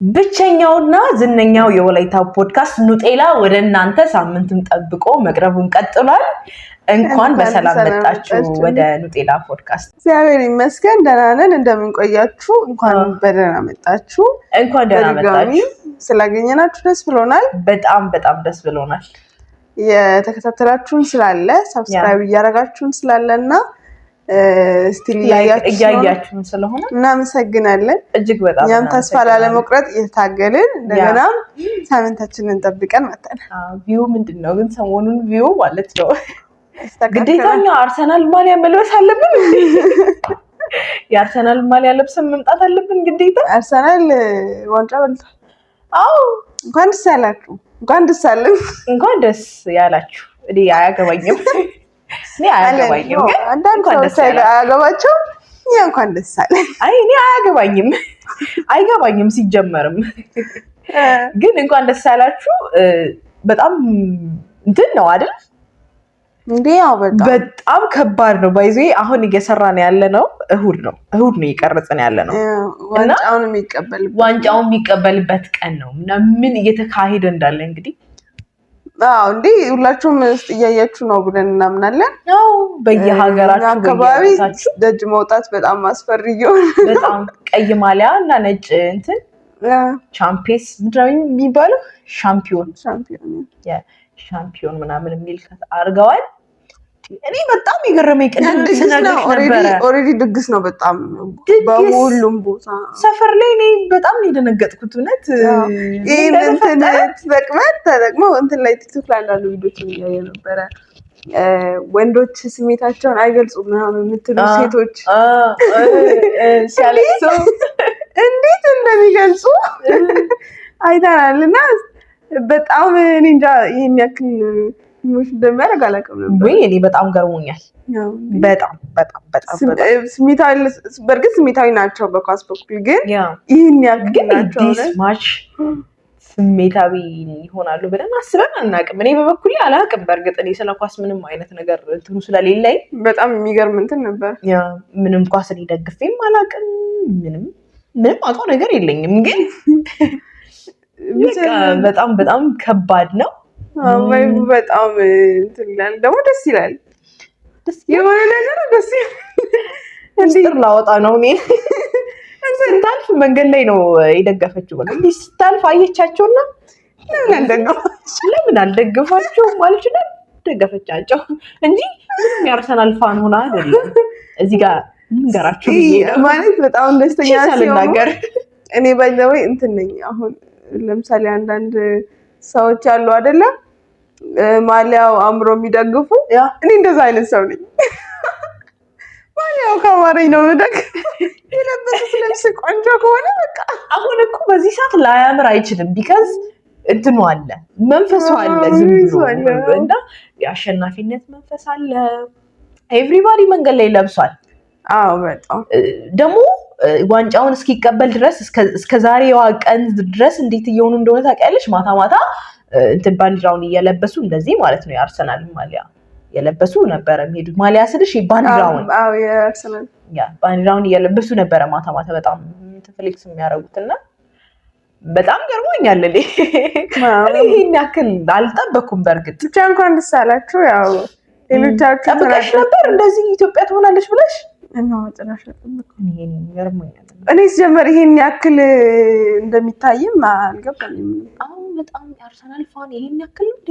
ብቸኛውና ዝነኛው የወላይታ ፖድካስት ኑጤላ ወደ እናንተ ሳምንቱን ጠብቆ መቅረቡን ቀጥሏል። እንኳን በሰላም መጣችሁ ወደ ኑጤላ ፖድካስት። እግዚአብሔር ይመስገን ደህና ነን። እንደምን ቆያችሁ? እንኳን በደህና መጣችሁ። እንኳን ደህና መጣችሁ። ስላገኘናችሁ ደስ ብሎናል። በጣም ደስ ብሎናል። የተከታተላችሁን ስላለ ሰብስክራይብ እያደረጋችሁን ስላለና ስቲል እያያችሁን ስለሆነ እናመሰግናለን። እጅግ በጣም እኛም ተስፋ ላለመቁረጥ እየታገልን እንደገና ሳምንታችንን እንጠብቀን መተናል። ቪው ምንድነው ግን ሰሞኑን ቪው ማለት ነው ግዴታኛ አርሰናል ማሊያ መልበስ አለብን። የአርሰናል ማሊያ ለብሰን መምጣት አለብን ግዴታ። አርሰናል ዋንጫ በልቷል። አዎ እንኳን ደስ ያላችሁ። እንኳን ደስ አለን። እንኳን ደስ ያላችሁ። እኔ አያገባኝም ግን አንዳንድ ሰዎች አያገባቸው። እኛ እንኳን ደስ አለን። አይ እኔ አይገባኝም ሲጀመርም ግን እንኳን ደስ ያላችሁ። በጣም እንትን ነው አይደል እንዴ? ያው በጣም ከባድ ነው። ባይዜ አሁን እየሰራን ያለ ነው እሁድ ነው እየቀረጽን ያለ ነው። ዋንጫውን የሚቀበልበት ቀን ነው እና ምን እየተካሄደ እንዳለ እንግዲህ እንዴ ሁላችሁም እያያችሁ ነው ብለን እናምናለን። በየሀገራችሁ አካባቢ ደጅ መውጣት በጣም አስፈሪ ይሆን። በጣም ቀይ ማሊያ እና ነጭ እንትን ቻምፒየንስ ምንድነው የሚባለው? ሻምፒዮን ምናምን የሚል አድርገዋል። እኔ በጣም የገረመኝ ቅድም ስነግርሽ ነበረ። ኦልሬዲ ድግስ ነው በጣም በሁሉም ቦታ ሰፈር ላይ እኔ በጣም ነው የደነገጥኩት። እውነት ይሄን እንትን ተጠቅመው እንትን ላይ ቲክቶክ ላይ ያሉ ቪዲዮችን እያየ ነበረ። ወንዶች ስሜታቸውን አይገልጹም ምናምን የምትሉ ሴቶች ሲያለቅሱ እንዴት እንደሚገልጹ አይተናል። እና በጣም እኔ እንጃ ይሄን ያክል ሞሽ እንደሚያደርግ አላውቅም ነበር። እኔ በጣም ገርሞኛል። በጣም ስሜታዊ በእርግጥ ስሜታዊ ናቸው በኳስ በኩል ግን ይህን ያክል ናቸው ማች ስሜታዊ ይሆናሉ ብለን አስበን አናውቅም። እኔ በበኩሌ አላውቅም። በእርግጥ እኔ ስለ ኳስ ምንም አይነት ነገር እንትኑ ስለሌለኝ በጣም የሚገርም እንትን ነበር። ምንም ኳስ እኔ ደግፌም አላውቅም። ምንም አውቀው ነገር የለኝም። ግን በጣም ከባድ ነው። በጣም እንትን ይላል ደግሞ ደስ ይላል። የሆነ ነገር ደስ እንዲህ ላወጣ ነው። እኔ ስታልፍ መንገድ ላይ ነው የደገፈችው። እንዲህ ስታልፍ አየቻቸውና ለምን አልደገፋቸውም ማለት ነው። ደገፈቻቸው እንጂ የአርሰናል ፋን ሆና አይደለም። እዚህ ጋር ልንገራችሁ ማለት በጣም ደስተኛ ሲሆን እኔ ባይዘው እንትን ነኝ። አሁን ለምሳሌ አንዳንድ ሰዎች አሉ አይደለ? ማሊያው አምሮ የሚደግፉ እኔ እንደዛ አይነት ሰው ነኝ። ማሊያው ካማረኝ ነው ደግ የለበሱት ልብስ ቆንጆ ከሆነ በቃ አሁን እኮ በዚህ ሰዓት ላያምር አይችልም። ቢካዝ እንትኑ አለ መንፈሱ አለ ዝም ብሎ እና የአሸናፊነት መንፈስ አለ። ኤቭሪባዲ መንገድ ላይ ለብሷል። በጣም ደግሞ ዋንጫውን እስኪቀበል ድረስ እስከ ዛሬዋ ቀን ድረስ እንዴት እየሆኑ እንደሆነ ታውቂያለሽ? ማታ እንትን ባንዲራውን እየለበሱ እንደዚህ ማለት ነው። የአርሰናል ማሊያ የለበሱ ነበረ የሚሄዱት። ማሊያ ስልሽ ባንዲራውን የአርሰናል ባንዲራውን እየለበሱ ነበረ ማታ በጣም ፍሌክስ የሚያደርጉትና በጣም ገርሞኛል። እኔ ይሄን ያክል አልጠበኩም። በእርግጥ ብቻ እንኳን ደስ አላችሁ። ያው ሌሎቻችሁ ጠብቀሽ ነበር እንደዚህ ኢትዮጵያ ትሆናለች ብለሽ? እና ወጥራሽ ተጠብቀኝ። ይሄን ገርሞኛል። እኔ ሲጀመር ይሄን ያክል እንደሚታይም አልገባኝም። በጣም የአርሰናል ፋን ይሄን ያክል እንዴ?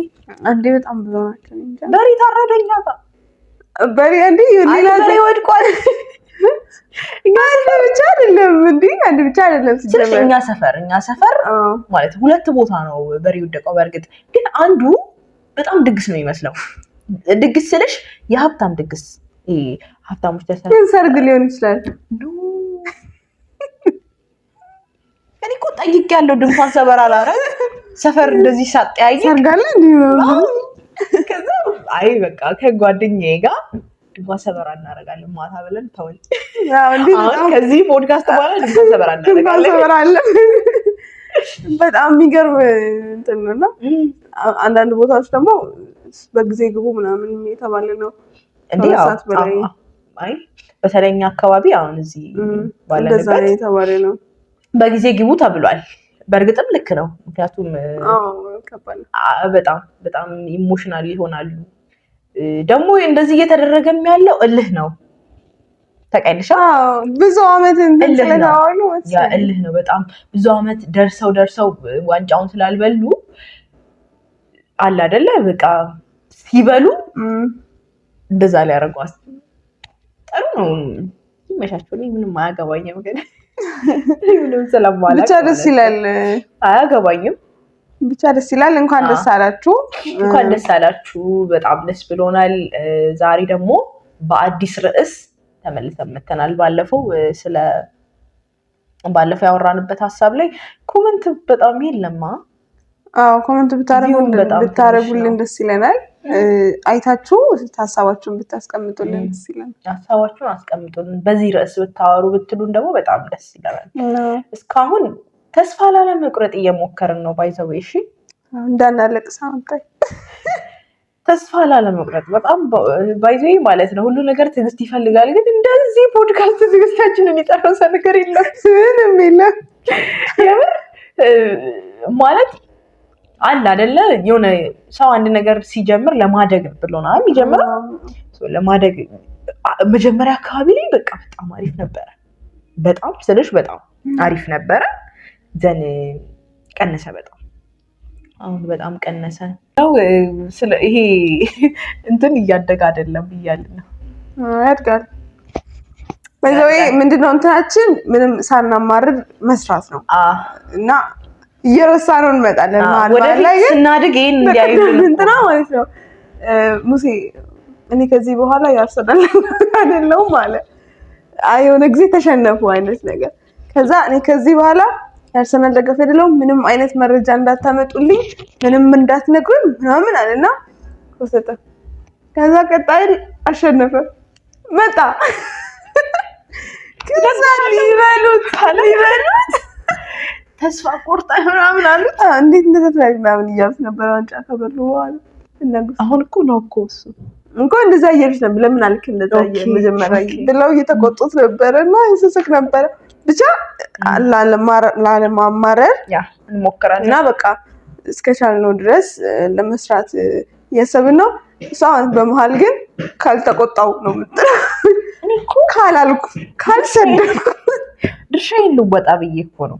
በጣም ብዙ ናቸው እንጂ በሪ ታረደኛ በሪ እንዴ ሌላ ላይ ወድቋል። ብቻ አይደለም እንዴ አንድ ብቻ አይደለም ሲጀመር እኛ ሰፈር ማለት ሁለት ቦታ ነው በሪ ወደቀው። በእርግጥ ግን አንዱ በጣም ድግስ ነው የሚመስለው። ድግስ ስልሽ የሀብታም ድግስ ሀብታሞች ሰርግ ሊሆን ይችላል። እኔ እኮ ጠይቄያለሁ። ድንኳን ሰበራ አላረግ ሰፈር እንደዚህ ሳጠያይ ሰርግ አለ እንዴ? ከዛ አይ በቃ ከጓደኛዬ ጋር ድንኳን ሰበራ እናደርጋለን ማታ ብለን ተወል። ከዚህ ፖድካስት በኋላ ድንኳን ሰበራ እናደርጋለን። በጣም የሚገርም እንትን ነው። አንዳንድ ቦታዎች ደግሞ በጊዜ ግቡ ምናምን የተባለ ነው። አይ በተለኛ አካባቢ አሁን እዚህ ባለንበት የተባለ ነው። በጊዜ ግቡ ተብሏል። በእርግጥም ልክ ነው። ምክንያቱም በጣም በጣም ኢሞሽናል ይሆናሉ። ደግሞ እንደዚህ እየተደረገም ያለው እልህ ነው። ተቀልሻ ብዙ አመት ስለታወሉ ያ እልህ ነው። በጣም ብዙ አመት ደርሰው ዋንጫውን ስላልበሉ አለ አይደለ በቃ ሲበሉ እንደዛ ሊያደርጓት ጥሩ ነው። ይመሻቸው። ምንም አያገባኝም ግን ምንም ስለማላውቅ ብቻ ደስ ይላል። አያገባኝም ብቻ ደስ ይላል። እንኳን ደስ አላችሁ። እንኳን ደስ አላችሁ። በጣም ደስ ብሎናል። ዛሬ ደግሞ በአዲስ ርዕስ ተመልሰን መተናል። ባለፈው ያወራንበት ሀሳብ ላይ ኮሜንት በጣም የለማ። ኮሜንት ብታረጉልን ደስ ይለናል። አይታችሁ ሀሳባችሁን ብታስቀምጡልን ደስ ይለናል። ሀሳባችሁን አስቀምጡልን። በዚህ ርዕስ ብታወሩ ብትሉን ደግሞ በጣም ደስ ይለናል። እስካሁን ተስፋ ላለመቁረጥ እየሞከርን ነው። ባይዘው እሺ፣ እንዳናለቅስ አምጣይ ተስፋ ላለመቁረጥ በጣም ባይዘው ማለት ነው። ሁሉ ነገር ትዕግስት ይፈልጋል። ግን እንደዚህ ፖድካስት ትዕግስታችንን የሚጨርስ ነገር የለም። ምንም የለም። የምር ማለት አለ አይደለ? የሆነ ሰው አንድ ነገር ሲጀምር ለማደግ ብሎ ነው የሚጀምረው። ለማደግ መጀመሪያ አካባቢ ላይ በቃ በጣም አሪፍ ነበረ። በጣም ስልሽ በጣም አሪፍ ነበረ። ዘን ቀነሰ በጣም። አሁን በጣም ቀነሰ ነው። ይሄ እንትን እያደገ አይደለም እያልን ነው። ያድጋል። በዛው ምንድነው እንትናችን ምንም ሳናማርር መስራት ነው እና እየረሳነው እንመጣለን። ማለት ላይ ስናድግ ይሄን እንዲያዩልን እንትና ማለት ነው። ሙሴ እኔ ከዚህ በኋላ ያርሰናል አይደለም ማለት የሆነ ጊዜ ተሸነፉ አይነት ነገር። ከዛ እኔ ከዚህ በኋላ ያርሰናል ደጋፊ አይደለም፣ ምንም አይነት መረጃ እንዳታመጡልኝ፣ ምንም እንዳትነግሩኝ ምናምን አለና ወሰተ። ከዛ ቀጣይ አሸነፈ መጣ። ከዛ ሊበሉት ተስፋ ቆርጣ ምናምን አሉት። እንዴት እንደተፈለገ ምናምን እያሉት ነበር። ዋንጫ ከበሉ በኋላ አሁን እኮ ነው እኮ እሱ እንኳን እንደዛ እያሉት ነበር። ለምን አልክ እንደዛ መጀመሪያ ብለው እየተቆጡት ነበርና ይስስክ ነበር። ብቻ ላለማማረር እንሞክራለን እና በቃ እስከቻልነው ድረስ ለመስራት እያሰብን ነው። እሷን በመሀል ግን ካልተቆጣው ነው የምትለው። ካላልኩ ካልሰደብኩ ድርሻዬን ልወጣ ብዬ እኮ ነው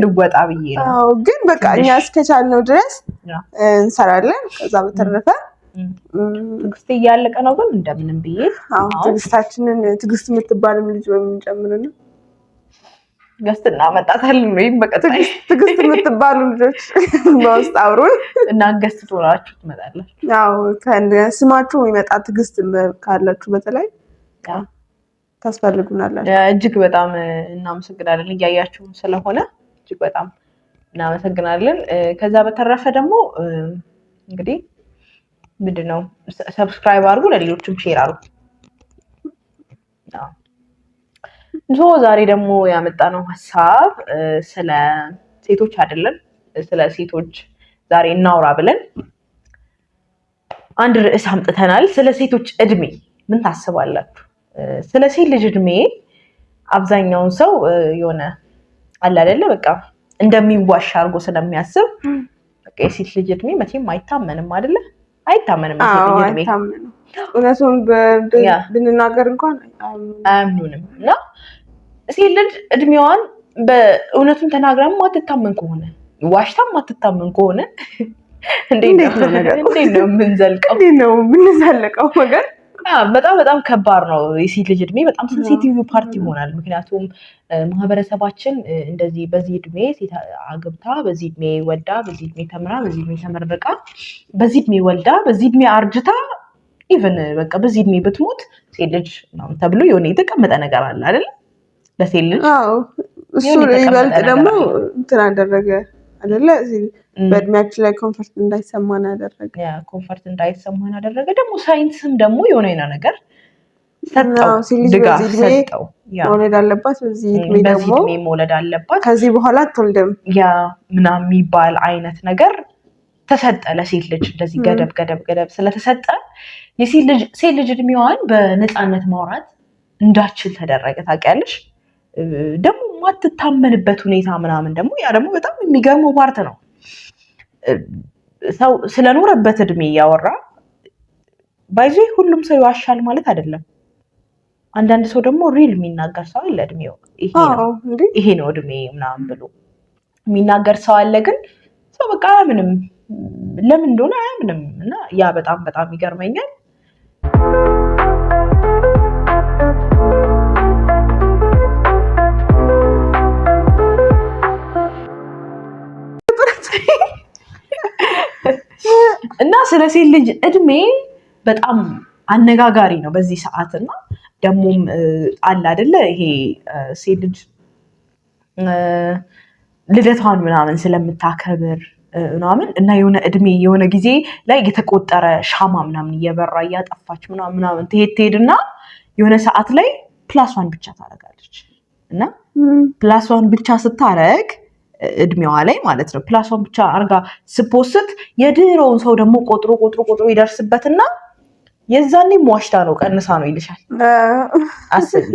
ልወጣ ብዬ ነው። ግን በቃ እኛ እስከቻልነው ድረስ እንሰራለን። ከዛ በተረፈ ትዕግስት እያለቀ ነው። ግን እንደምንም ብዬ ትዕግስታችንን ትዕግስት የምትባልም ልጅ በምንጨምርና ገስት እናመጣታለን። ወይም በቀጣይ ትዕግስት የምትባሉ ልጆች በውስጥ አብሩን እና ገስት ሆናችሁ ትመጣላችሁ። ያው ስማችሁ የሚመጣ ትዕግስት ካላችሁ በተለይ ታስፈልጉናላችሁ። እጅግ በጣም እናመሰግናለን። እያያችሁን ስለሆነ እጅግ በጣም እናመሰግናለን። ከዛ በተረፈ ደግሞ እንግዲህ ምንድነው ሰብስክራይብ አድርጉ፣ ለሌሎችም ሼር አድርጉ። ዛሬ ደግሞ ያመጣነው ሀሳብ ስለ ሴቶች አይደለም፣ ስለ ሴቶች ዛሬ እናውራ ብለን አንድ ርዕስ አምጥተናል። ስለ ሴቶች እድሜ ምን ታስባላችሁ? ስለ ሴት ልጅ እድሜ አብዛኛውን ሰው የሆነ አለ አይደለ በቃ እንደሚዋሽ አድርጎ ስለሚያስብ በቃ የሴት ልጅ እድሜ መቼም አይታመንም አይደለ? አይታመንም። እውነቱን ብንናገር እንኳን አያምኑንም። እና ሴት ልጅ እድሜዋን በእውነቱን ተናግረን ማትታመን ከሆነ ዋሽታም ማትታመን ከሆነ እንዴት ነው የምንዘልቀው? እንዴት ነው የምንዘልቀው? ነገር በጣም በጣም ከባድ ነው። የሴት ልጅ እድሜ በጣም ሴንሲቲቭ ፓርቲ ይሆናል። ምክንያቱም ማህበረሰባችን እንደዚህ በዚህ እድሜ ሴት አግብታ፣ በዚህ እድሜ ወልዳ፣ በዚህ እድሜ ተምራ፣ በዚህ እድሜ ተመርቃ፣ በዚህ እድሜ ወልዳ፣ በዚህ እድሜ አርጅታ ኢቨን በቃ በዚህ እድሜ ብትሞት ሴት ልጅ ነው ተብሎ የሆነ የተቀመጠ ነገር አለ አይደል? ለሴት ልጅ እሱ ይበልጥ ደግሞ እንትን አደረገ አይደለ? በእድሜያችን ላይ ኮንፈርት እንዳይሰማን አደረገ። ኮንፈርት እንዳይሰማን አደረገ። ደግሞ ሳይንስም ደግሞ የሆነ ነገር ሰጠው፣ ድጋፍ ሰጠው። መውለድ አለባት፣ በዚህ እድሜ ደግሞ መውለድ አለባት፣ ከዚህ በኋላ አትወልድም ያ ምናምን የሚባል አይነት ነገር ተሰጠ ለሴት ልጅ። እንደዚህ ገደብ ስለተሰጠ ሴት ልጅ እድሜዋን በነፃነት ማውራት እንዳችል ተደረገ። ታውቂያለሽ? ደግሞ በማትታመንበት ሁኔታ ምናምን ደግሞ ያ ደግሞ በጣም የሚገርመው ፓርት ነው። ሰው ስለኖረበት እድሜ እያወራ ባይዞ ሁሉም ሰው ይዋሻል ማለት አይደለም። አንዳንድ ሰው ደግሞ ሪል የሚናገር ሰው አለ። እድሜው ይሄ ነው እድሜ ምናምን ብሎ የሚናገር ሰው አለ። ግን ሰው በቃ ምንም ለምን እንደሆነ ምንም እና ያ በጣም በጣም ይገርመኛል። እና ስለ ሴት ልጅ እድሜ በጣም አነጋጋሪ ነው በዚህ ሰዓት። እና ደግሞም አለ አይደለ ይሄ ሴት ልጅ ልደቷን ምናምን ስለምታከብር ምናምን እና የሆነ እድሜ የሆነ ጊዜ ላይ የተቆጠረ ሻማ ምናምን እየበራ እያጠፋች ምናምን ትሄድና የሆነ ሰዓት ላይ +1 ብቻ ታደርጋለች። እና +1 ብቻ ስታረግ እድሜዋ ላይ ማለት ነው +1 ብቻ አርጋ ስፖስት የድሮውን ሰው ደግሞ ቆጥሮ ይደርስበትና የዛኔ ሟሽታ ነው ቀንሳ ነው ይልሻል። አስቢ።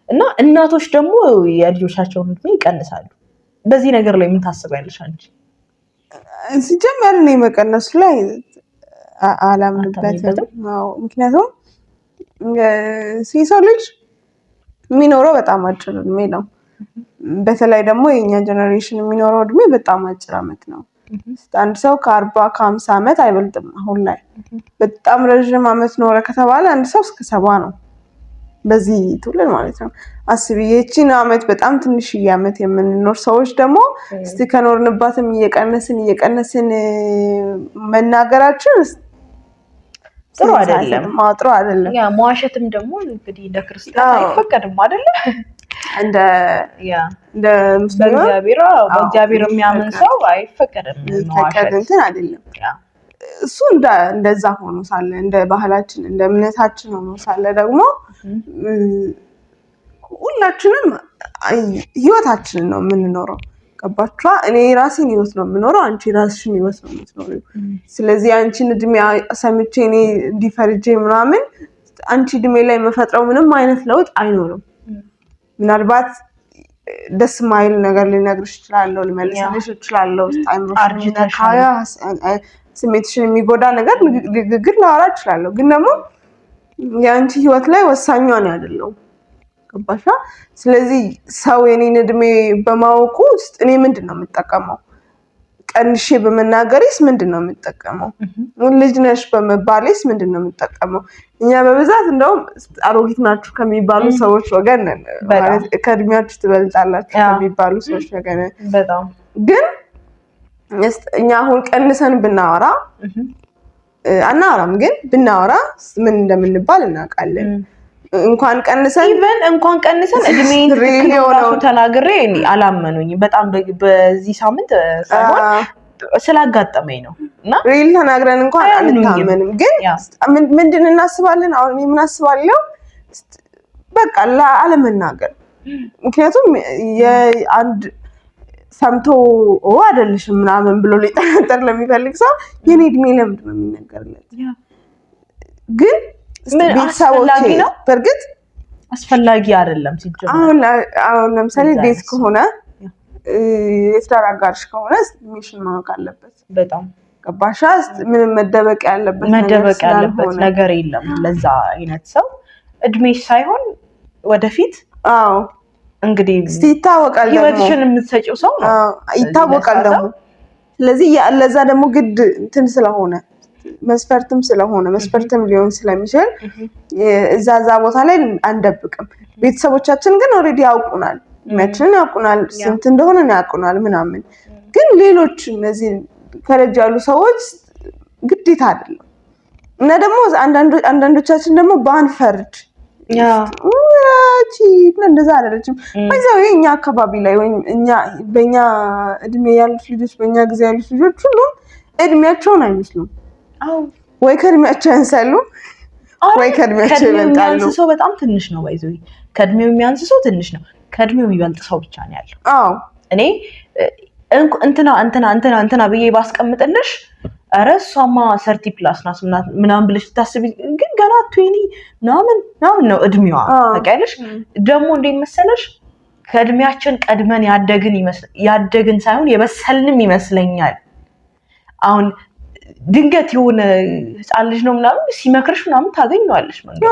እና እናቶች ደግሞ የልጆቻቸውን እድሜ ይቀንሳሉ። በዚህ ነገር ላይ ምን ታስቢያለሽ አንቺ? ሲጀመር እኔ መቀነሱ ላይ አላምንበትም። ምክንያቱም ሰው ልጅ የሚኖረው በጣም አጭር እድሜ ነው። በተለይ ደግሞ የኛ ጀነሬሽን የሚኖረው እድሜ በጣም አጭር አመት ነው። አንድ ሰው ከ40 ከ50 አመት አይበልጥም። አሁን ላይ በጣም ረዥም አመት ኖረ ከተባለ አንድ ሰው እስከ 70 ነው በዚህ ትውልድ ማለት ነው። አስቢ የቺን አመት በጣም ትንሽዬ አመት የምንኖር ሰዎች ደግሞ እስቲ ከኖርንባትም እየቀነስን መናገራችን ጥሩ አይደለም። ጥሩ አይደለም። ያ መዋሸትም ደግሞ እንግዲህ እንደ ክርስቲያን አይፈቀድም አይደለ? እንደ በእግዚአብሔር የሚያምን ሰው አይፈቀድም መዋሸት እንትን አይደለም። እሱ እንደዛ ሆኖ ሳለ እንደ ባህላችን እንደ እምነታችን ሆኖ ሳለ ደግሞ ሁላችንም ህይወታችንን ነው የምንኖረው። ገባችኋ? እኔ ራሴን ህይወት ነው የምኖረው፣ አንቺ ራስሽን ህይወት ነው የምትኖሪው። ስለዚህ አንቺን እድሜ ሰምቼ እኔ እንዲፈርጄ ምናምን አንቺ እድሜ ላይ የምፈጥረው ምንም አይነት ለውጥ አይኖርም። ምናልባት ደስ ማይል ነገር ልነግርሽ እችላለሁ፣ ልመልስልሽ እችላለሁ፣ ስሜትሽን የሚጎዳ ነገር ንግግር ላወራ እችላለሁ። ግን ደግሞ የአንቺ ህይወት ላይ ወሳኟ ነው አይደለም። ገባሻ? ስለዚህ ሰው የኔን እድሜ በማወቁ ውስጥ እኔ ምንድን ነው የምጠቀመው? ቀንሼ በመናገሬስ ምንድን ነው የምጠቀመው? ልጅ ነሽ በመባሌስ ምንድን ነው የምጠቀመው? እኛ በብዛት እንደውም አሮጊት ናችሁ ከሚባሉ ሰዎች ወገን ነን። ማለት ከእድሜያችሁ ትበልጣላችሁ ከሚባሉ ሰዎች ወገን ነን። በጣም ግን እኛ አሁን ቀንሰን ብናወራ አናወራም፣ ግን ብናወራ ምን እንደምንባል እናውቃለን። እንኳን ቀንሰን እድሜን ትክክል ተናግሬ አላመኑኝ። በጣም በዚህ ሳምንት ሳይሆን ስላጋጠመኝ ነው። እና ሪል ተናግረን እንኳን አንታመንም። ግን ምንድን እናስባለን? አሁን እኔ ምን አስባለሁ? በቃ አለመናገር። ምክንያቱም የአንድ ሰምቶ አይደለሽም ምናምን ብሎ ሊጠረጠር ለሚፈልግ ሰው የኔ እድሜ ለምንድን ነው የሚነገርለት? ግን ቤተሰቦቼ በእርግጥ አስፈላጊ አይደለም ሲጀመር። አሁን ለምሳሌ ዴት ከሆነ የትዳር አጋርሽ ከሆነ ሚሽን ማወቅ አለበት። በጣም ገባሻ? ምንም መደበቅ ያለበት ነገር የለም ለዛ አይነት ሰው እድሜሽ ሳይሆን ወደፊት። አዎ እንግዲህ ይታወቃል፣ ህይወትሽን የምትሰጪው ሰው ነው ይታወቃል ደግሞ። ስለዚህ ለዛ ደግሞ ግድ እንትን ስለሆነ መስፈርትም ሊሆን ስለሚችል እዛ ቦታ ላይ አንደብቅም። ቤተሰቦቻችን ግን ኦልሬዲ ያውቁናል፣ እድሜያችንን ያውቁናል፣ ስንት እንደሆነ ያውቁናል ምናምን። ግን ሌሎች እነዚህ ከረጅ ያሉ ሰዎች ግዴታ አይደለም። እና ደግሞ አንዳንዶቻችን ደግሞ ባንፈርድ እንደዛ አይደለችም። በዛው የኛ አካባቢ ላይ ወይም በእኛ እድሜ ያሉት ልጆች በእኛ ጊዜ ያሉት ልጆች ሁሉም እድሜያቸውን አይመስሉም። ወይ ከእድሜያቸው ያንሳሉ ወይ ከእድሜያቸው ይበልጣሉ። የሚያንስ ሰው በጣም ትንሽ ነው። ባይዘው ከእድሜው የሚያንስ ሰው ትንሽ ነው፣ ከእድሜው የሚበልጥ ሰው ብቻ ነው ያለው። እኔ እንትና ብዬ ባስቀምጥልሽ ኧረ እሷማ 30+ ናት ምናምን ብለሽ ታስቢ፣ ግን ገና 20 ምናምን ነው እድሜዋ። ታውቂያለሽ ደግሞ እንዴት መሰለሽ ከእድሜያችን ቀድመን ያደግን ሳይሆን የበሰልንም ይመስለኛል። አሁን ድንገት የሆነ ህፃን ልጅ ነው ምናምን ሲመክርሽ ምናምን ታገኘዋለሽ መንገድ።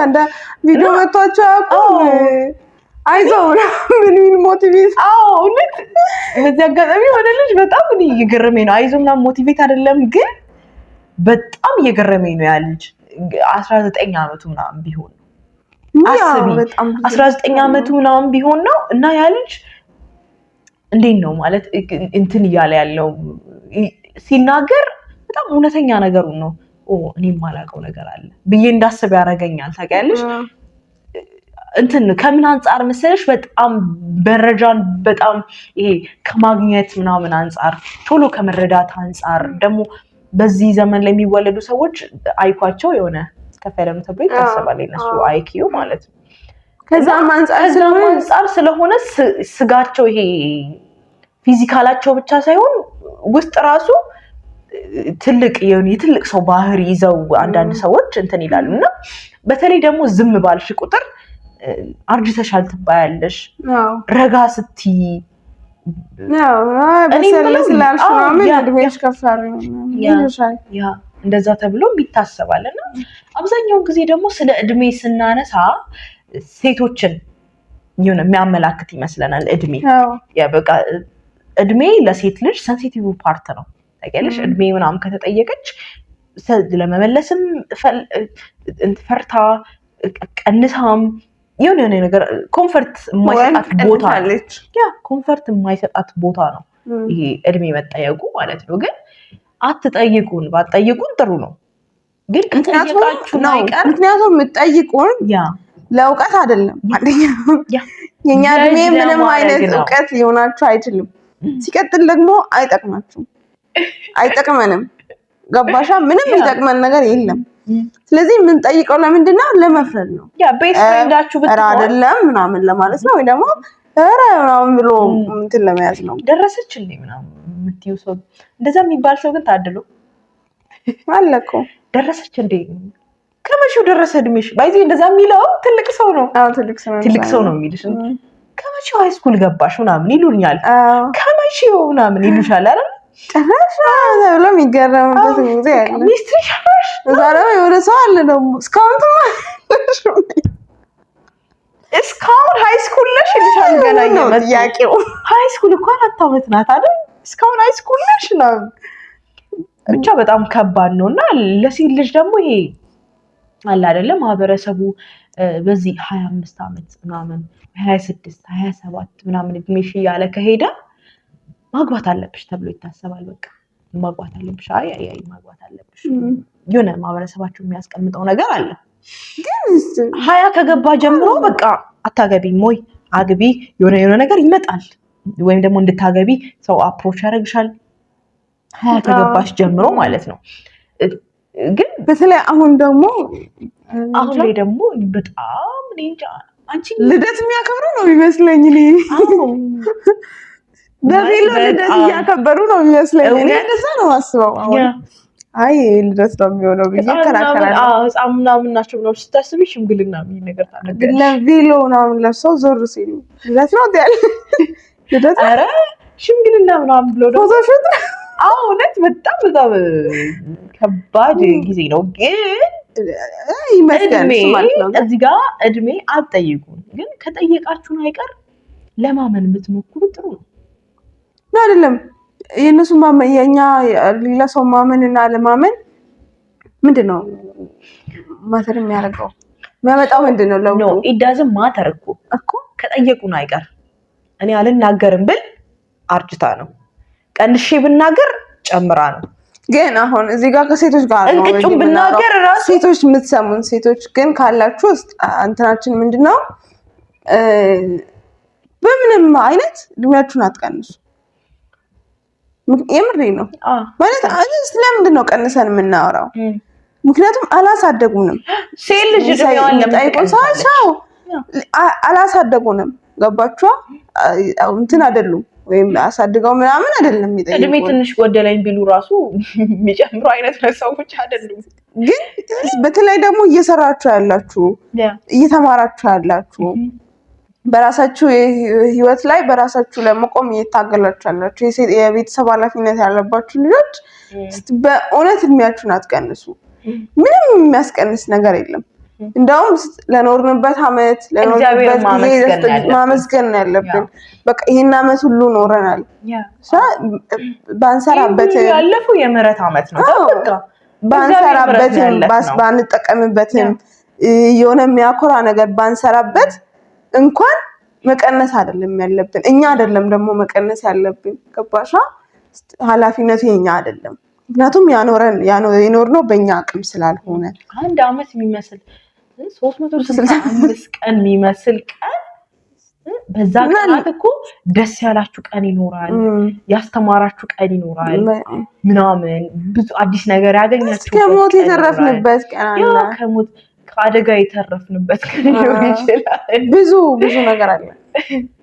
አንዳ ቪዲዮ መጥቷቸው አይዞህ ምን ሞቲቬት እውነት በዚህ አጋጣሚ ሆነ ልጅ በጣም እየገረመኝ ነው። አይዞህ ምናምን ሞቲቬት አይደለም ግን በጣም እየገረመኝ ነው። ያ ልጅ 19 ዓመቱ ምናምን ቢሆን አስቢ 19 ዓመቱ ምናምን ቢሆን ነው እና ያ ልጅ እንዴት ነው ማለት እንትን እያለ ያለው ሲናገር በጣም እውነተኛ ነገሩን ነው። እኔም የማላውቀው ነገር አለ ብዬ እንዳስብ ያደርገኛል። ታውቂያለሽ እንትን ከምን አንፃር መሰለሽ በጣም መረጃን በጣም ይሄ ከማግኘት ምናምን አንፃር ቶሎ ከመረዳት አንፃር ደግሞ በዚህ ዘመን ላይ የሚወለዱ ሰዎች አይኳቸው የሆነ ከፈለ ነው ተብሎ ይታሰባል እነሱ አይኪዩ ማለት ነው። ከዛም አንፃር ስለሆነ ስጋቸው ይሄ ፊዚካላቸው ብቻ ሳይሆን ውስጥ ራሱ ትልቅ የትልቅ ሰው ባህሪ ይዘው አንዳንድ ሰዎች እንትን ይላሉና በተለይ ደግሞ ዝም ባልሽ ቁጥር አርጅተሻል ትባያለሽ። ረጋ ስትይ እንደዛ ተብሎ ይታሰባልና አብዛኛውን ጊዜ ደግሞ ስለ እድሜ ስናነሳ ሴቶችን የሆነ የሚያመላክት ይመስለናል። እድሜ ለሴት ልጅ ሴንሲቲቭ ፓርት ነው። ታውቂያለሽ እድሜ ምናምን ከተጠየቀች ለመመለስም ፈርታ ቀንሳም የሆነ ነገር ኮምፈርት የማይሰጣት ቦታ ነው ይሄ እድሜ መጠየቁ ማለት ነው። ግን አትጠይቁን፣ ባትጠይቁን ጥሩ ነው። ግን ከጠየቃችሁ አይቀር ምክንያቱም የምትጠይቁን ለእውቀት አይደለም። አንደኛ የኛ እድሜ ምንም አይነት እውቀት ሊሆናችሁ አይችልም። ሲቀጥል ደግሞ አይጠቅመንም። ገባሻ? ምንም የሚጠቅመን ነገር የለም። ስለዚህ የምንጠይቀው ለምንድን ነው? ለመፍረድ ነው። ቤት ፍሬንዳችሁ ብትሆን አይደለም ምናምን ለማለት ነው፣ ወይ ደግሞ ምናምን ብሎ እንትን ለመያዝ ነው። ደረሰችልኝ ምናምን የምትይው ሰው እንደዛ የሚባል ሰው ግን ታድሎ አለ እኮ። ደረሰች እንዴ? ከመቼው ደረሰ እድሜሽ? ባይዚ እንደዛ የሚለው ትልቅ ሰው ነው። ትልቅ ሰው ነው የሚልሽ። ከመቼው ሃይስኩል ገባሽ ምናምን ይሉኛል። ከመቼው ምናምን ይሉሻል አይደል? ጭራሽ ተብሎ የሚገረምበት ጊዜ አለ። ሚስትሪ ሻሽ እዛ ደግሞ የሆነ ሰው አለ ደግሞ እስካሁን ሃይስኩል ነሽ ይልሻል። ገና ጥያቄው ሃይስኩል እኮ 4 ዓመት ናት አይደል? እስካሁን ሃይስኩል ነሽ ነው። ብቻ በጣም ከባድ ነውና ለሴት ልጅ ደግሞ ይሄ አለ አይደለ ማህበረሰቡ በዚህ 25 ዓመት ምናምን 26 27 ምናምን እድሜሽ ያለ ከሄደ ማግባት አለብሽ ተብሎ ይታሰባል። በቃ ማግባት አለብሽ፣ አይ ማግባት አለብሽ የሆነ ማህበረሰባቸው የሚያስቀምጠው ነገር አለ። ግን 20 ከገባ ጀምሮ በቃ አታገቢም ወይ አግቢ የሆነ ነገር ይመጣል፣ ወይም ደግሞ እንድታገቢ ሰው አፕሮች ያደርግሻል 20 ከገባሽ ጀምሮ ማለት ነው። ግን በተለይ አሁን ላይ ደግሞ በጣም እንጃ አንቺ ልደት የሚያከብሩ ነው የሚመስለኝ። በቬሎ ልደት እያከበሩ ነው የሚመስለኝ። እኔ እንደዛ ነው የማስበው። አሁን አይ ልደት ነው የሚሆነው ብዬ ከራከራለሁ። ህፃን ምናምን ናቸው ብለው ስታስቢ ሽምግልና የሚል ነገር ታደርጋለሽ። ለቬሎ ምናምን ለብሰው ዞር ሲሉ ልደት ነው ያለ ልደት ኧረ ሽምግልና ምናምን ብሎ ደግሞ ፎቶሹት እውነት በጣም ከባድ ጊዜ ነው። ግን ይመስገን ማለት ነው። እዚህ ጋር እድሜ አትጠይቁን፣ ግን ከጠየቃችሁን አይቀር ለማመን የምትሞክሩ ጥሩ ነው። አይደለም የእነሱ ማመን የኛ ሌላ ሰው ማመን እና ለማመን ምንድነው ማተር የሚያደርገው? የሚያመጣው ምንድነው? ኖ ኢት ዳዝንት ማተር እኮ ከጠየቁን አይቀር እኔ አልናገርም ብል አርጅታ ነው፣ ቀንሼ ብናገር ጨምራ ነው። ግን አሁን እዚህ ጋር ከሴቶች ጋር ነው እንቅጩን ብናገር ራሱ ሴቶች የምትሰሙን ሴቶች ግን ካላችሁ ውስጥ እንትናችን ምንድነው በምንም አይነት እድሜያችሁን አትቀንሱ። የምሬ ነው ማለት ስለምንድን ነው ቀንሰን የምናወራው? ምክንያቱም አላሳደጉንም። ሴት ልጅ አላሳደጉንም። ገባችኋ? እንትን አይደሉም ወይም አሳድገው ምናምን አይደለም የሚጠይቁት። እድሜ ትንሽ ጎደለኝ ቢሉ ራሱ የሚጨምሩ አይነት ሰዎች አይደሉም። ግን በተለይ ደግሞ እየሰራችሁ ያላችሁ እየተማራችሁ ያላችሁ በራሳችሁ ህይወት ላይ በራሳችሁ ለመቆም እየታገላችሁ ያላችሁ የቤተሰብ ኃላፊነት ያለባችሁ ልጆች በእውነት እድሜያችሁን አትቀንሱ። ምንም የሚያስቀንስ ነገር የለም። እንደውም ለኖርንበት አመት ለኖርንበት ጊዜ ማመስገን ያለብን። በቃ ይሄን አመት ሁሉ ኖረናል። ባንሰራበት ያለፈው የምህረት አመት ነው። ባንሰራበትም ባንጠቀምበትም የሆነ የሚያኮራ ነገር ባንሰራበት እንኳን መቀነስ አይደለም ያለብን። እኛ አይደለም ደግሞ መቀነስ ያለብን። ገባሻ? ኃላፊነቱ የኛ አይደለም። ምክንያቱም የኖርነው በእኛ አቅም ስላልሆነ አንድ አመት የሚመስል 365 ቀን የሚመስል ቀን በዛ ቀናት እኮ ደስ ያላችሁ ቀን ይኖራል፣ ያስተማራችሁ ቀን ይኖራል፣ ምናምን ብዙ አዲስ ነገር ያገኛችሁ ከሞት የተረፍንበት ቀን አለ። ከሞት ከአደጋ የተረፍንበት ቀን ሊሆን ይችላል። ብዙ ነገር አለ።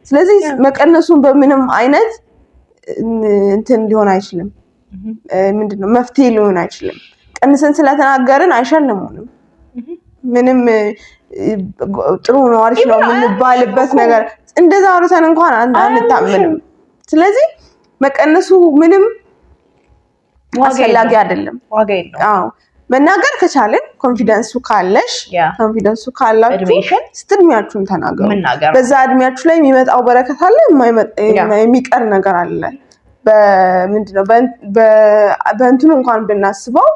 ስለዚህ መቀነሱን በምንም አይነት እንትን ሊሆን አይችልም። ምንድነው መፍትሄ ሊሆን አይችልም። ቀንሰን ስለተናገርን አይሸልሙንም። ምንም ጥሩ ነው አሪፍ ነው የምንባልበት ነገር እንደዛ አውርተን እንኳን አንታምንም። ስለዚህ መቀነሱ ምንም አስፈላጊ አይደለም። ዋጋ የለውም። አዎ መናገር ከቻልን ኮንፊደንሱ ካላችሁ እድሜያችሁን ተናገሩ። በዛ እድሜያችሁ ላይ የሚመጣው በረከት አለ፣ የሚቀር ነገር አለ። በምንድነው በእንትኑ እንኳን ብናስበው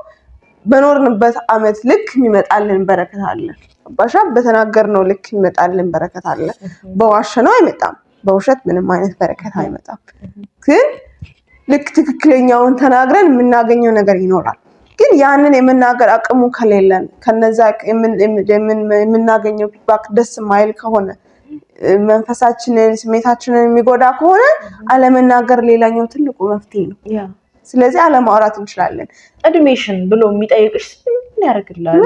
በኖርንበት አመት ልክ የሚመጣልን በረከት አለ። ባሻ በተናገርነው ልክ የሚመጣልን በረከት አለ። በዋሸነው አይመጣም። በውሸት ምንም አይነት በረከት አይመጣም። ግን ልክ ትክክለኛውን ተናግረን የምናገኘው ነገር ይኖራል። ግን ያንን የመናገር አቅሙ ከሌለን ከነዛ የምናገኘው ፊድባክ ደስ ማይል ከሆነ መንፈሳችንን ስሜታችንን የሚጎዳ ከሆነ አለመናገር ሌላኛው ትልቁ መፍትሄ ነው። ስለዚህ አለማውራት እንችላለን። እድሜሽን ብሎ የሚጠይቅሽ ምን ያደርግልሻል?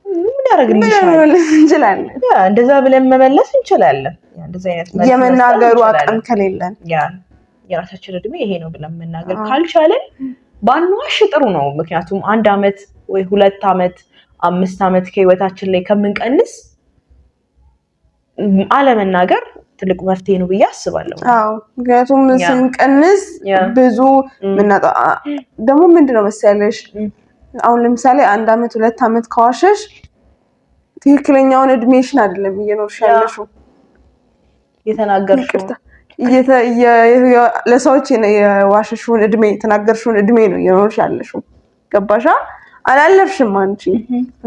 ምን ያደርግልሻል? እንችላለን። እንደዛ ብለን መመለስ እንችላለን። እንደዛ አይነት የመናገሩ አቅም ከሌለን የራሳችን እድሜ ይሄ ነው ብለን መናገር ካልቻለን ባንዋሽ ጥሩ ነው። ምክንያቱም 1 አመት ወይ 2 አመት 5 አመት ከህይወታችን ላይ ከምንቀንስ አለመናገር ትልቁ መፍትሄ ነው ብዬ አስባለሁ። አዎ ምክንያቱም ስንቀንስ ብዙ ምናጣ ደግሞ ምንድነው መሰለሽ አሁን ለምሳሌ 1 አመት 2 አመት ከዋሸሽ ትክክለኛውን እድሜሽን አይደለም እየኖርሽ ያለሽው። የተናገርሽው ለሰዎች የዋሸሽውን እድሜ የተናገርሽውን እድሜ ነው እየኖርሽ ያለሽው። ገባሻ? አላለፍሽም አንቺ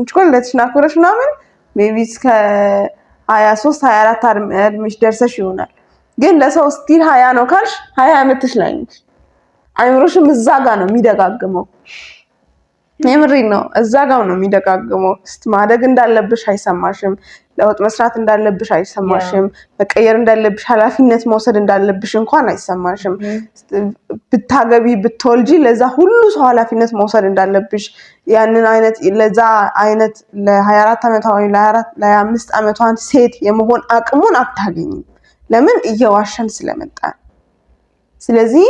እኮ ለተሽናኩረሽ ምናምን ሜቢ እስከ 23 24 እድሜሽ ደርሰሽ ይሆናል። ግን ለሰው ስቲል 20 ነው ካልሽ 20 አመትሽ ላይ ነሽ። አይምሮሽም እዛ ጋር ነው የሚደጋግመው። የምሬን ነው እዛ ጋር ነው የሚደጋግመው። ማደግ እንዳለብሽ አይሰማሽም። ለውጥ መስራት እንዳለብሽ አይሰማሽም። መቀየር እንዳለብሽ ኃላፊነት መውሰድ እንዳለብሽ እንኳን አይሰማሽም። ብታገቢ ብትወልጂ ለዛ ሁሉ ሰው ኃላፊነት መውሰድ እንዳለብሽ ያንን አይነት ለዛ አይነት ለ24 አመቷ ወይ ለ25 አመቷን ሴት የመሆን አቅሙን አታገኝም። ለምን? እየዋሸን ስለመጣ። ስለዚህ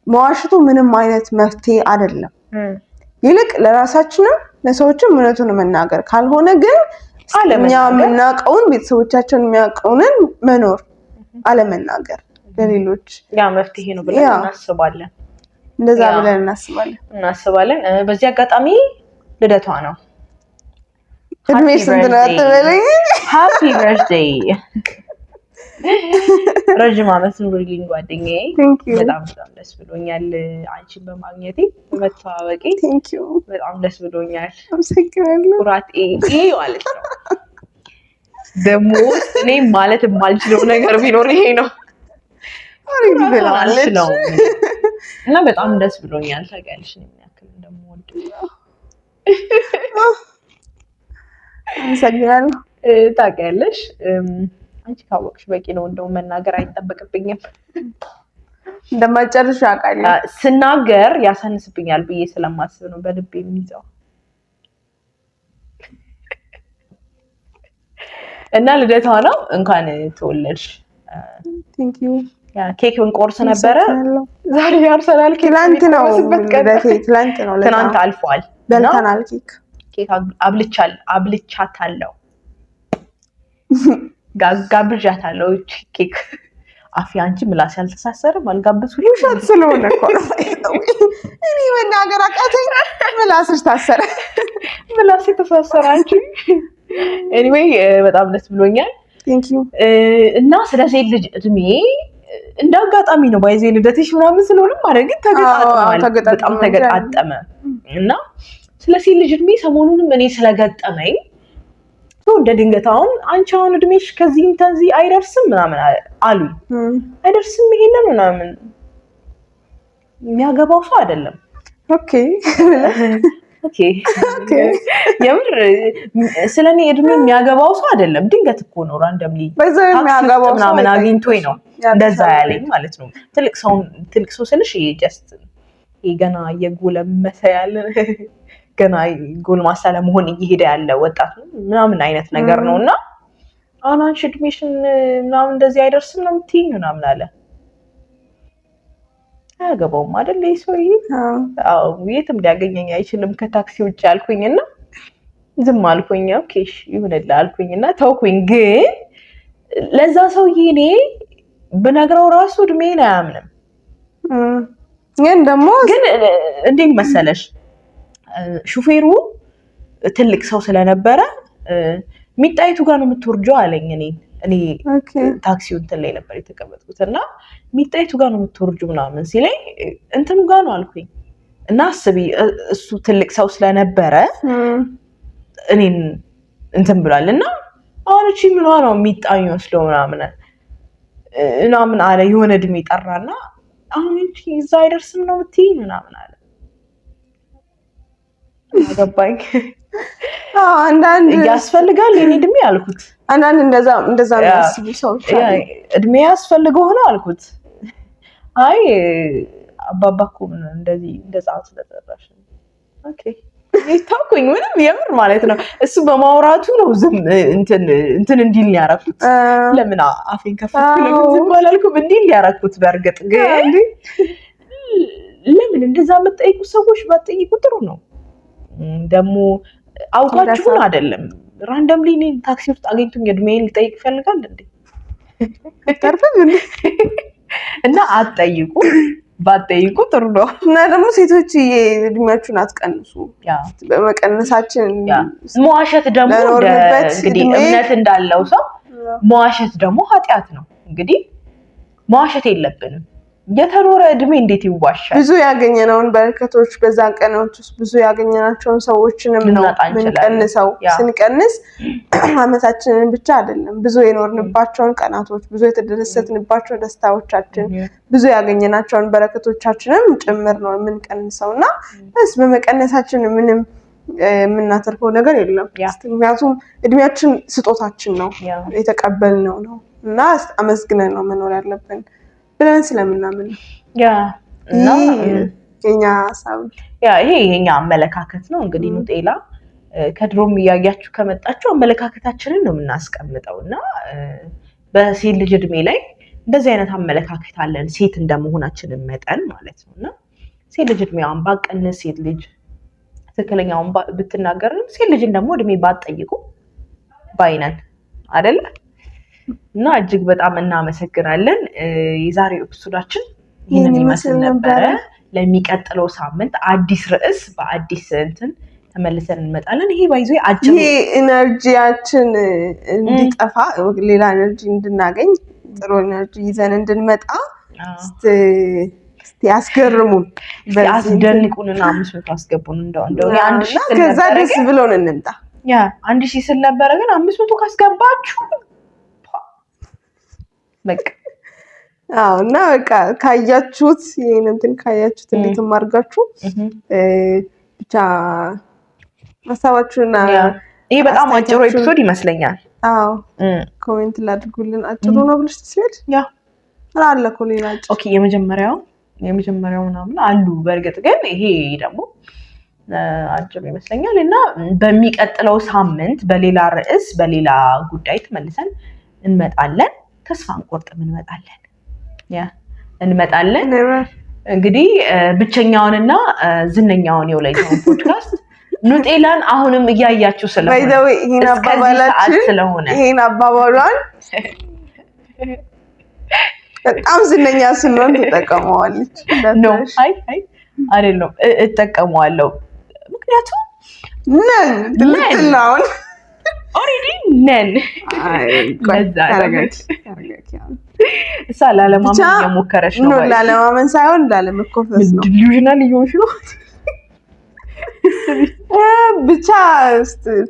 መዋሸቱ ምንም አይነት መፍትሄ አይደለም። ይልቅ ለራሳችንም ለሰዎችም እውነቱን መናገር ካልሆነ ግን እኛ የምናውቀውን ቤተሰቦቻችን የሚያውቀውንን መኖር አለመናገር ለሌሎች ያ መፍትሄ ነው ብለን እናስባለን። እንደዛ ብለን እናስባለን። በዚህ አጋጣሚ ልደቷ ነው። እድሜሽ ስንት ነው አትበለኝ። ሃፒ በርዝዴይ። ረጅም አመት ኑሪልኝ ጓደኛዬ። በጣም ደስ ብሎኛል አንቺን በማግኘቴ በመተዋወቄ። በጣም ደስ ብሎኛል። አመሰግናለሁ። ኩራት ማለት ነው። ደግሞ እኔ ማለት የማልችለው ነገር ቢኖር ይሄ ነው። አሪፍ ብላለች እና በጣም ደስ ብሎኛል። ታውቂያለሽ ምን ያክል እንደምወድ። አመሰግናለሁ። ታውቂያለሽ አንቺ ካወቅሽ በቂ ነው። እንደው መናገር አይጠበቅብኝም። እንደማጨርሽ አውቃለሁ። ስናገር ያሳንስብኛል ብዬ ስለማስብ ነው በልቤ የሚይዘው። እና ልደቷ ነው። እንኳን ተወለድሽ። ቴንክ ዩ። ኬክ እንቆርስ ነበረ ዛሬ። አርሰናል ትላንት ነው ትናንት አልፏል። በልተናል። ኬክ አብልቻታለሁ። ጋብዣታለሁ ኬክ አፊ አንቺ ምላስ ያልተሳሰረም አልጋብዝኩሽ ውሸት ስለሆነ እኮ እኔ መናገር አቃተኝ ምላስሽ ታሰረ ምላስ የተሳሰረ አንቺ ኤኒዌይ በጣም ደስ ብሎኛል ቴንክ ዩ እና ስለ ሴት ልጅ እድሜ እንዳጋጣሚ ነው ባይዜ ልደትሽ ምናምን ስለሆነ ማለት ግን በጣም ተገጣጠመ እና ስለ ሴት ልጅ እድሜ ሰሞኑንም እኔ ስለገጠመኝ እንደ ድንገት አሁን አንቺ አሁን እድሜሽ ከዚህ እንተዚህ አይደርስም ምናምን አሉ አይደርስም ይሄንን ምናምን የሚያገባው ሰው አይደለም ኦኬ የምር ስለኔ እድሜ የሚያገባው ሰው አይደለም ድንገት እኮ ነው ራንደምሊ በዛው የሚያገባው ሰው ምናምን አግኝቶኝ ነው እንደዛ ያለኝ ማለት ነው ትልቅ ሰው ስልሽ ጀስት ገና እየጎለመሰ ያለ ገና ጎልማሳ ለመሆን እየሄደ ያለ ወጣት ምናምን አይነት ነገር ነውና አሁን አንቺ እድሜሽን ምናምን እንደዚህ አይደርስም ነው የምትይኝ ምናምን አለ አያገባውም አይደል ይሄ አዎ የትም ሊያገኘኝ አይችልም ከታክሲ ውጭ አልኩኝና ዝም አልኩኝ ኦኬ እሺ ይሁንልህ አልኩኝና ተውኩኝ ግን ለዛ ሰውዬ እኔ ብነግረው ራሱ እድሜን አያምንም ግን ደግሞ ግን እንዴት መሰለሽ ሹፌሩ ትልቅ ሰው ስለነበረ ሚጣይቱ ጋር ነው የምትወርጀው አለኝ እኔ ታክሲው እንትን ላይ ነበር የተቀመጥኩትና ሚጣይቱ ጋር ነው የምትወርጀው ምናምን ሲለኝ እንትኑ ጋር ነው አልኩኝ እና አስቢ እሱ ትልቅ ሰው ስለነበረ እኔን እንትን ብሏልና አሁን እቺ ምኗ ነው የሚጣኝ መስሎ ምናምን አለ የሆነ እድሜ ጠራና አሁን እንጂ እዛ አይደርስም ነው የምትይኝ ምናምን አለ አገባኝ አንዳንድ ያስፈልጋል የኔ እድሜ አልኩት አንዳንድ እንደዛ የሚያስቡ ሰዎች አሉ እድሜ ያስፈልገው ሆነ አልኩት አይ አባባ እኮ እንደዛ ስለተራሽ ኦኬ ይታወቁኝ ምንም የምር ማለት ነው እሱ በማውራቱ ነው ዝም እንትን እንዲል ያረኩት ለምን አፌን ከፈትኩ ለምን ዝም አላልኩም እንዲል ያረኩት በርግጥ ግን ለምን እንደዛ መጠይቁ ሰዎች ባጠይቁ ጥሩ ነው ደግሞ አውቃችሁን አይደለም ራንደምሊ እኔ ታክሲ ውስጥ አገኝቶኝ እድሜን ሊጠይቅ ይፈልጋል እንዴ ተርፈም እና አትጠይቁ ባትጠይቁ ጥሩ ነው እና ደግሞ ሴቶች እድሜያችሁን አትቀንሱ በመቀነሳችን መዋሸት ደግሞ እንግዲህ እምነት እንዳለው ሰው መዋሸት ደግሞ ኃጢአት ነው እንግዲህ መዋሸት የለብንም የተኖረ እድሜ እንዴት ይዋሻል ብዙ ያገኘነውን በረከቶች በዛ ቀኖች ውስጥ ብዙ ያገኘናቸውን ሰዎችንም ነው ምንቀንሰው ስንቀንስ አመታችንን ብቻ አይደለም ብዙ የኖርንባቸውን ቀናቶች ብዙ የተደሰትንባቸው ደስታዎቻችን ብዙ ያገኘናቸውን በረከቶቻችንም ጭምር ነው የምንቀንሰውና በመቀነሳችን ምንም የምናተርፈው ነገር የለም ምክንያቱም እድሜያችን ስጦታችን ነው የተቀበልነው ነው እና አመስግነን ነው መኖር ያለብን ብለን ስለምናምን እና የኛ ሀሳብ ይሄ የኛ አመለካከት ነው እንግዲህ ኑጤላ ከድሮም እያያችሁ ከመጣችሁ አመለካከታችንን ነው የምናስቀምጠውና በሴት ልጅ እድሜ ላይ እንደዚህ አይነት አመለካከት አለን ሴት እንደመሆናችን መጠን ማለት ነውና ሴት ልጅ እድሜዋን ባቀንስ ሴት ልጅ ትክክለኛውን ብትናገር ሴት ልጅን ደግሞ እድሜ ባትጠይቁ ባይነን አይደል እና እጅግ በጣም እናመሰግናለን የዛሬው ኤፒሶዳችን ይሄንን ይመስል ነበር ለሚቀጥለው ሳምንት አዲስ ርዕስ በአዲስ እንትን ተመልሰን እንመጣለን ይሄ ባይዞ አጭሩ ይሄ ኢነርጂያችን እንዲጠፋ ሌላ ኢነርጂ እንድናገኝ ጥሩ ኢነርጂ ይዘን እንድንመጣ ያስገርሙን ያስደንቁንና 500 አስገቡን እንደው ከዛ ደስ ብሎን እንምጣ 1000 ስል ነበር ግን 500 ካስገባችሁ በቃ እና በቃ ካያችሁት ይሄን እንትን ካያችሁት እንዴትም አድርጋችሁ ብቻ ሀሳባችሁና ይሄ በጣም አጭሩ ኤፒሶድ ይመስለኛል ኮሜንት ላድርጉልን አጭሩ ነው ብለሽ ትስል አለ እኮ ሌላ ኦኬ የመጀመሪያው ምናምን አሉ በርግጥ ግን ይሄ ደግሞ አጭሩ ይመስለኛል እና በሚቀጥለው ሳምንት በሌላ ርዕስ በሌላ ጉዳይ ተመልሰን እንመጣለን ተስፋ አንቆርጥም እንመጣለን እንግዲህ ብቸኛውንና ዝነኛውን የወላይታውን ፖድካስት ኑጤላን አሁንም እያያችሁ ስለሆነ ባይዘው ይሄን አባባሏን በጣም ዝነኛ ስለሆነ ተጠቀመዋለች። ነው አይ አይደለም እጠቀመዋለሁ። ምክንያቱም ነን ትልትላውን ኦሬዲ ነን ለዛረጋች እሷ ላለማመን እየሞከረች ነው። ላለማመን ሳይሆን ላለመኮፈስ ነው። ዲሉዥናል እየሆንሽ ነው። ብቻ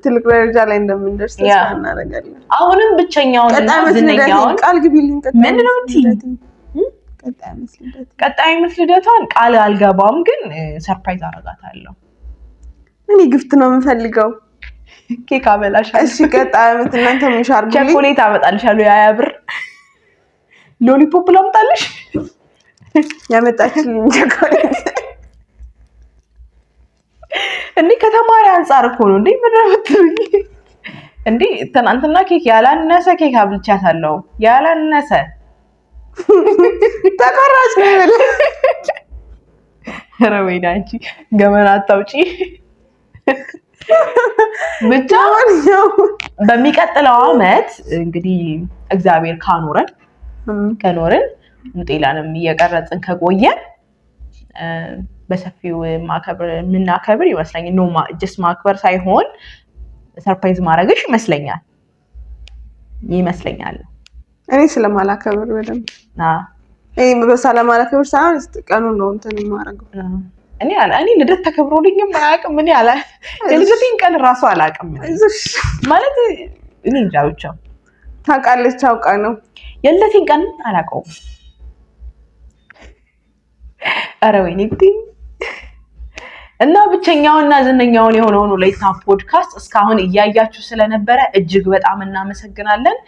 ትልቅ ደረጃ ላይ እንደምንደርስ ተስፋ እናደርጋለን። አሁንም ብቸኛውንና ዝነኛውን ቃል ግቢልኝ። ምን ነው ቀጣይ ልደቷን ቃል አልገባም፣ ግን ሰርፕራይዝ አደርጋታለሁ። እኔ ግፍት ነው የምፈልገው። ኬክ አበላሻለሁ። እሺ ቀጣይ ዓመት እናንተ ምን ሻርጉልኝ? ቸኮሌት አመጣልሻለሁ። ያ ብር ሎሊፖፕ ላምጣልሽ? ያመጣችልኝ ቸኮሌት እንዴ ከተማሪ አንፃር እኮ ነው እንዴ? ምን አመጣልኝ እንዴ? ትናንትና ኬክ ያላነሰ ኬክ አብልቻታለሁ። ያላነሰ ተቆራጭ ነው ያለ። ኧረ ወይኔ አንቺ ገመና አታውጪ። ብቻ በሚቀጥለው ዓመት እንግዲህ እግዚአብሔር ከኖርን ኑጤላንም እየቀረጽን ከቆየን በሰፊው የምናከብር ይመስለኛል። ኖ ጀስት ማክበር ሳይሆን ሰርፕራይዝ ማድረግሽ ይመስለኛል። እኔ ስለማላከብር በደንብ በሳለማላከብር ሳይሆን ቀኑ ነው እንትን የማደርገው። እኔ ልደት ተከብሮልኝም አያውቅም። የልደቴን ቀን እራሱ አላውቅም ማለት እኔ እንጃ። ብቻ ታውቃለች፣ አውቃ ነው የልደቴን ቀን አላውቀውም። ኧረ ወይኔ ጉዴ። እና ብቸኛውና ዝነኛውን የሆነውን ወላይታ ፖድካስት እስካሁን እያያችሁ ስለነበረ እጅግ በጣም እናመሰግናለን።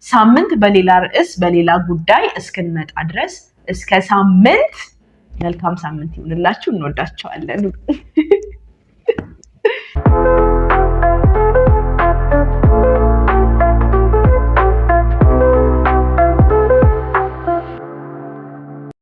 ሳምንት በሌላ ርዕስ በሌላ ጉዳይ እስክንመጣ ድረስ እስከ ሳምንት መልካም ሳምንት ይሁንላችሁ። እንወዳችኋለን።